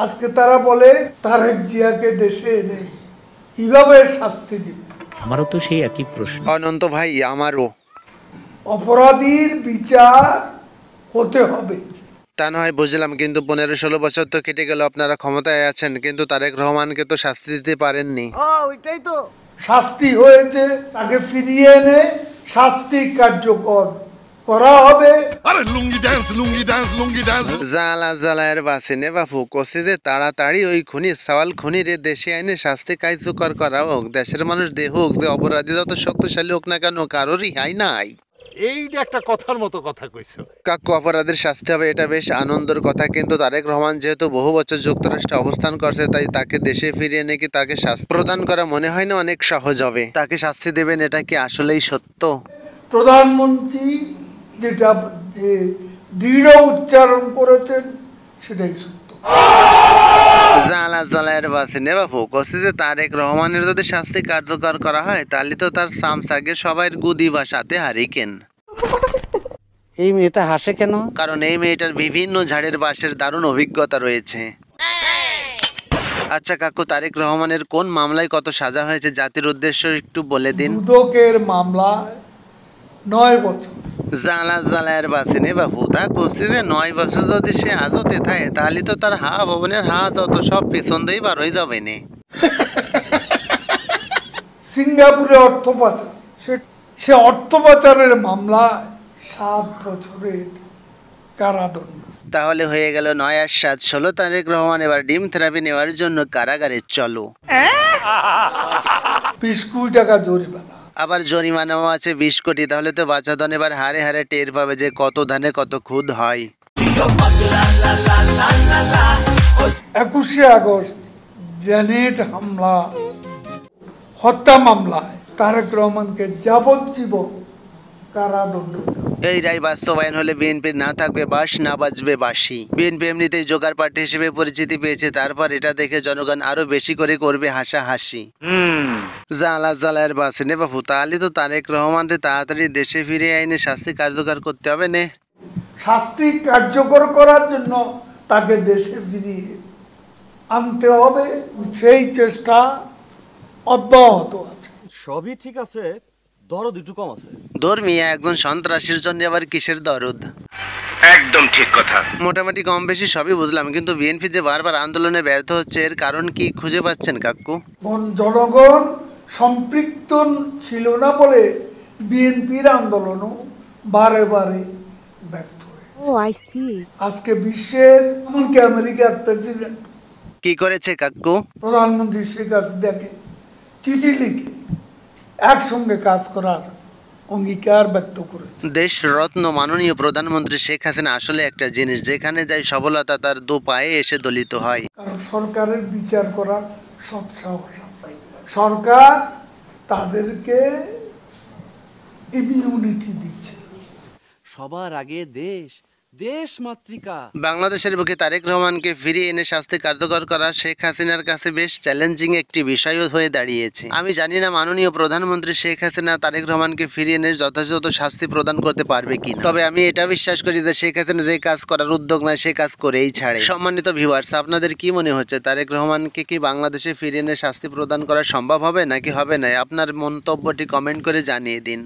আজকে তারা বলে তারেক জিয়াকে দেশে এনে কিভাবে শাস্তি দিবে। আমারও তো সেই একই প্রশ্ন। অনন্ত ভাই, আমারও। অপরাধীর বিচার হতে হবে। তা নয় বুঝলাম, কিন্তু 15-16 বছর তো কেটে গেল, আপনারা ক্ষমতায় আছেন, কিন্তু তারেক রহমানকে তো শাস্তি দিতে পারেননি। শাস্তি হয়েছে, তাকে ফিরিয়ে এনে শাস্তি কার্যকর করা হবে। জালা জালায়ের বাসিনে বাপু কষে যে তাড়াতাড়ি ওই খুনি সওয়াল খুনিরে দেশে আইনে শাস্তি কার্যকর করা হোক। দেশের মানুষ দেখুক যে অপরাধী যত শক্তিশালী হোক না কেন, কারো রিহাই নাই। এইটা একটা কথার মতো কথা কইছো। কাকু, অপরাধের শাস্তি হবে এটা বেশ আনন্দের কথা, কিন্তু তারেক রহমান যেহেতু বহু বছর যুক্তরাষ্ট্রে অবস্থান করছে, তাই তাকে দেশে ফিরিয়ে এনে কি তাকে শাস্তি প্রদান করা মনে হয় না অনেক সহজ হবে? তাকে শাস্তি দেবেন, এটা কি আসলেই সত্য? প্রধানমন্ত্রী যেটা দৃঢ় উচ্চারণ করেছেন সেটাই সত্য। জালা জালায়ের বাসিনে বাপু কষে যে তারেক রহমানের যদি শাস্তি কার্যকর করা হয়, তাহলে তো তার সামসাগে সবাই গুদি বা সাথে হারিকেন। এই মেয়েটা হাসে কেন? কারণ এই মেয়েটার বিভিন্ন ঝাড়ের বাসের দারুণ অভিজ্ঞতা রয়েছে। আচ্ছা কাকু, তারেক রহমানের কোন মামলায় কত সাজা হয়েছে জাতির উদ্দেশ্য একটু বলে দিন। দুদকের মামলায় 9 বছর। জালা জালায়ের বাসিনে বাপু তা কষে যে 9 বছর যদি সে হাজতে থাকে, তাহলে তো তার ভবনের যত সব পিছন দিয়েই বার হয়ে যাবে নে। সিঙ্গাপুরে অর্থ পাচার, সে অর্থ পাচারের মামলায় 7 বছরের কারাদণ্ড। তাহলে হয়ে গেল 9 আর 7 16। তারেক রহমান এবার ডিম থেরাপি নেওয়ার জন্য কারাগারে চলো। 20 কোটি টাকা জরিমানা। আবার জরিমানাও আছে 20 কোটি। তাহলে তো বাচ্চাধন এবার হারে হারে টের পাবে যে কত ধানে কত খুদ হয়। 21শে আগস্ট গ্রেনেড হামলা হত্যা মামলায় তারেক রহমানকে যাবজ্জীবন কারাদণ্ড। এই রায় বাস্তবায়ন হলে বিএনপির না থাকবে বাস, না বাজবে বাঁশি। বিএনপি এমনিতেই জোগাড় পার্টি হিসেবে পরিচিতি পেয়েছে, তারপর এটা দেখে জনগণ আরো বেশি করে করবে হাসাহাসি। জালা জালায়ের বাসিনে বাপু, তাহলে তো তারেক রহমানকে তাড়াতাড়ি দেশে ফিরে আইনে শাস্তি কার্যকর করতে হবে নে। শাস্তি কার্যকর করার জন্য তাকে দেশে ফিরিয়ে আনতে হবে, সেই চেষ্টা অব্যাহত আছে। সবই ঠিক আছে, দরদ একটু কম আছে। ধর্মিয়া একজন সন্ত্রাসীর জন্য আবার কিসের দরদ? একদম ঠিক কথা। মোটামুটি কম বেশি সবই বুঝলাম, কিন্তু বিএনপি যে বারবার আন্দোলনে ব্যর্থ হচ্ছে, এর কারণ কি খুঁজে পাচ্ছেন কাকু? জনগণ সম্পৃক্ত ছিল না বলে বিএনপির আন্দোলনও বারে বারে ব্যর্থ হয়েছে। আজকে বিশ্বের এমনকি আমেরিকার প্রেসিডেন্ট কি করেছে কাকু? প্রধানমন্ত্রী শেখ হাসিনাকে চিঠি লিখে একসঙ্গে কাজ করার অঙ্গীকার ব্যক্ত করেছে। দেশ রত্ন মাননীয় প্রধানমন্ত্রী শেখ হাসিনা আসলে একটা জিনিস, যেখানে যায় সফলতা তার দু পায়ে এসে দলিত হয়। কারণ সরকারের বিচার করার সৎ সাহস আছে। সরকার তাদেরকে ইমিউনিটি দিচ্ছে। সবার আগে দেশ, দেশ মাতৃকা। বাংলাদেশের বুকে তারেক রহমানকে ফিরিয়ে এনে শাস্তি কার্যকর করা শেখ হাসিনার কাছে বেশ চ্যালেঞ্জিং একটি বিষয় হয়ে দাঁড়িয়েছে। আমি জানি না মাননীয় প্রধানমন্ত্রী শেখ হাসিনা তারেক রহমানকে ফিরিয়ে এনে যথাযথ শাস্তি প্রদান করতে পারবে কিনা, তবে আমি এটা বিশ্বাস করি যে শেখ হাসিনা যে কাজ করার উদ্যোগ নেয় সে কাজ করেই ছাড়ে। সম্মানিত ভিউয়ার্স, আপনাদের কি মনে হচ্ছে তারেক রহমানকে কি বাংলাদেশে ফিরিয়ে এনে শাস্তি প্রদান করা সম্ভব হবে নাকি হবে না? আপনার মন্তব্যটি কমেন্ট করে জানিয়ে দিন।